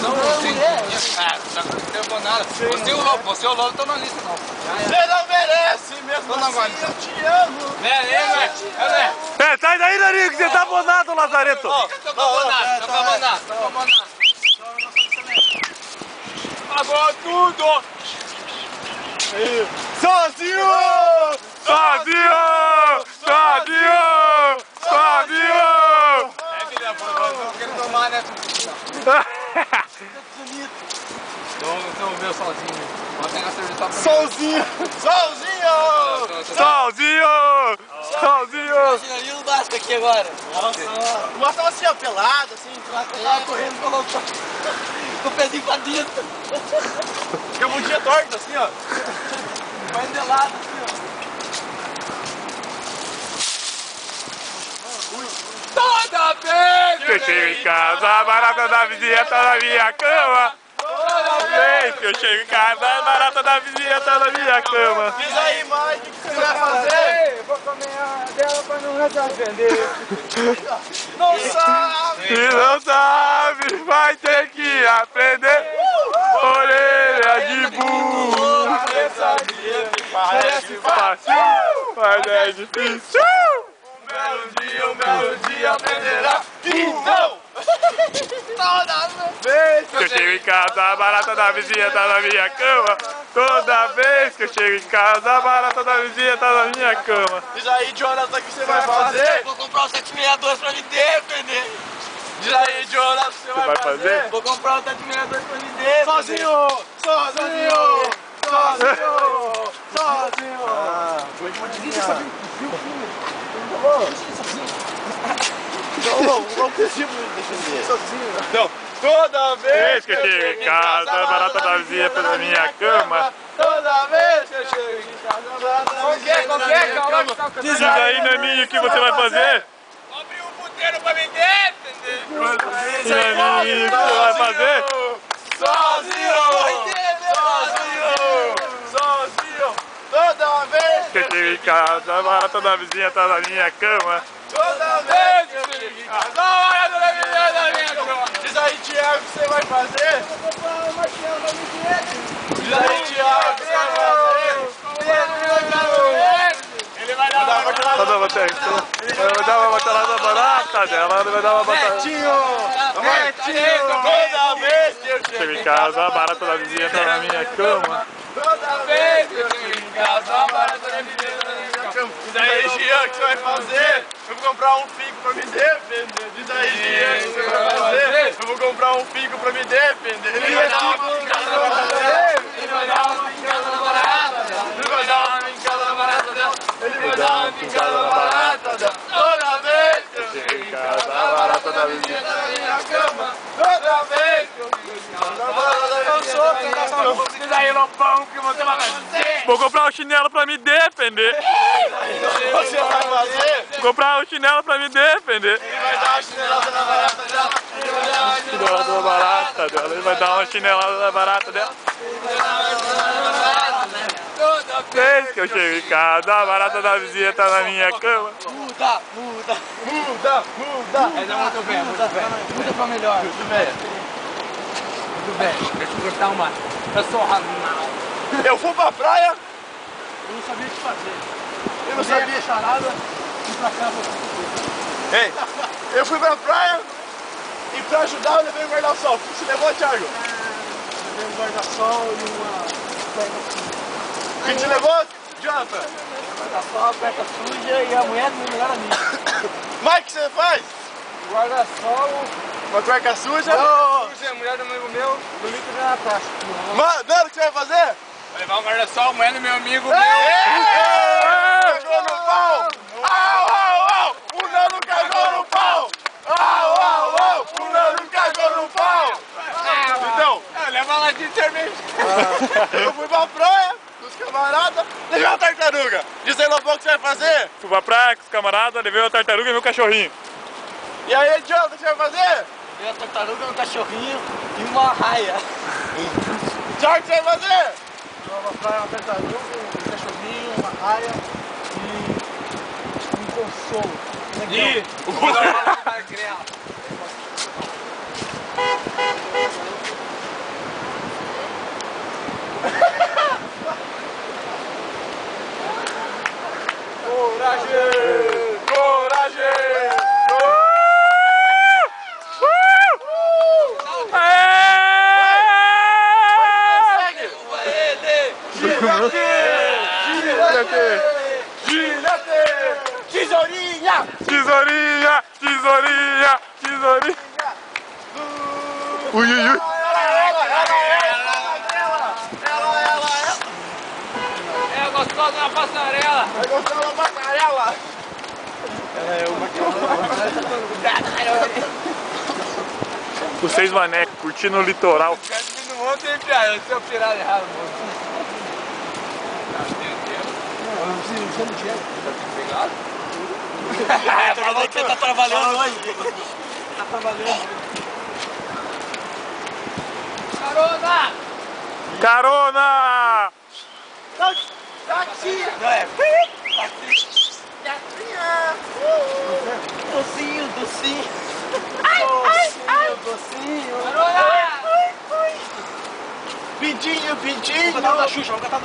Não, não tem nada. Você e o Lolo estão na lista, não. Você não merece, mesmo assim eu te amo. Sai daí, Darinho, que você tá abonado, Lazareto. Tô abonado. Pagou tudo. Sozinho! É, filha, eu quero tomar, né? Então meu sozinho. Vou pegar cerveja só pra Solzinho! Imagina ali no básico aqui agora. Nossa, o Márcio tava assim, ó, pelado, assim, Tava correndo com o pezinho pra dentro. com a bundinha torta, assim, ó. Mais melado assim, ó. toda vez que eu chego em casa, a barata da vizinha tá na minha cama. Toda vez que eu chego em casa, a barata da vizinha tá na minha cama. Diz aí, mãe, o que você vai fazer? Eu vou comer a dela pra não arrepender. Não sabe! Se não sabe, vai ter que aprender. Orelha de burro. Parece Fácil, mas é difícil. Um belo dia aprenderá. Então! Toda vez Que eu chego em casa, a barata da vizinha tá na minha cama. Toda vez que eu chego em casa, a barata da vizinha tá na minha cama. Diz aí, Jonathan, o que você vai fazer? Vou comprar um 762 pra me defender. Diz aí, Jonathan, o que você vai fazer? Vou comprar um 762 pra me defender. Sozinho! Não consigo defender. Não, toda vez Que eu chego em casa, a barata da vizinha tá na minha cama. Toda vez que eu chego em casa, a barata da vizinha tá na minha cama. Diz aí, Naninho, o que você vai fazer? Abre um puteiro pra me defender. Naninho, o que você vai fazer? Sozinho! Toda vez Que eu chego em casa, a barata da vizinha tá na minha cama. Toda vez que eu chego em casa, a barata da vizinha tá na minha cama. Diz aí, Thiago, o que você vai fazer? Diz aí, Thiago, o que você vai fazer? Ele vai dar uma Vai dar uma batalhada barata dela, vai dar uma batalhada. Toda vez que eu Chego em casa, a barata da vizinha tá na minha cama. Toda vez que eu chego em casa, a barata da vizinha tá na minha cama. Diz aí, Jean, o que você vai fazer? Eu vou comprar um figo pra me defender. Diz aí, Jean, o que você vai fazer? Eu vou comprar um figo pra me defender. Ele vai dar uma pingada na barata dela. Ele vai dar uma pingada na barata dela. Ele vai dar uma pingada na barata dela. Ele vai dar uma pingada na barata dela. Toda vez que eu chego em casa, a barata da vizinha tá na minha cama. Toda vez que eu chego em casa, a barata da vizinha tá na minha cama. Diz aí, Lopão, o que você vai fazer? Vou comprar um chinelo pra me defender. Você vai fazer? Vou comprar um chinelo pra me defender. Ele vai dar uma chinelada na barata dela. Ele vai dar uma Chinelada na barata dela. Ele vai dar uma chinelada na barata dela. Toda Desde que eu chego em casa, a barata da vizinha tá na minha cama. Muda. Muda! Mas é muito bem. Muda pra melhor. Muito bem. Muito bem. Deixa eu cortar uma. Eu sou Ranal. Eu fui pra praia, Eu não sabia o que fazer. eu não sabia. Charada e pra cá você. Ei, eu fui pra praia e pra ajudar eu levei um guarda-sol. O que você levou, Thiago? Levei um guarda-sol e uma cueca O que você levou, Jonathan? guarda-sol, a cueca suja e a mulher do meu melhor amigo. Mike, o que você faz? Guarda-sol, Uma cueca suja? Você é mulher do amigo meu. bonito na Natasha. Mano, o que você vai fazer? Vou levar um guarda-sol, mulher do meu amigo meu. Cagou no pau! Au! O Nano cagou no pau! Au! O Nano cagou no pau! Então, Leva lá de cerveja. eu fui pra praia com os camaradas, levei uma tartaruga. Diz aí, Lopão, o que você vai fazer? Fui pra praia com os camaradas, levei uma tartaruga e meu cachorrinho. E aí, Jonathan, o que você vai fazer? Veio a tartaruga, um cachorrinho e uma raia. Thiago, o que você vai fazer? Uma praia, uma tartaruga, um cachorrinho, uma raia e um consolo. Ih, o Ui, ui, ui. É gostosa na passarela. Vai gostar da passarela. Vocês, mané, curtindo o litoral. Não vou ter piada, se eu tirar errado, moço. Você tá trabalhando hoje? Tá trabalhando. Carona! Carona! Taxi! Docinho, docinho. Docinho, docinho. Carona! Pintinho, pintinho. Vou cantar da Xuxa agora.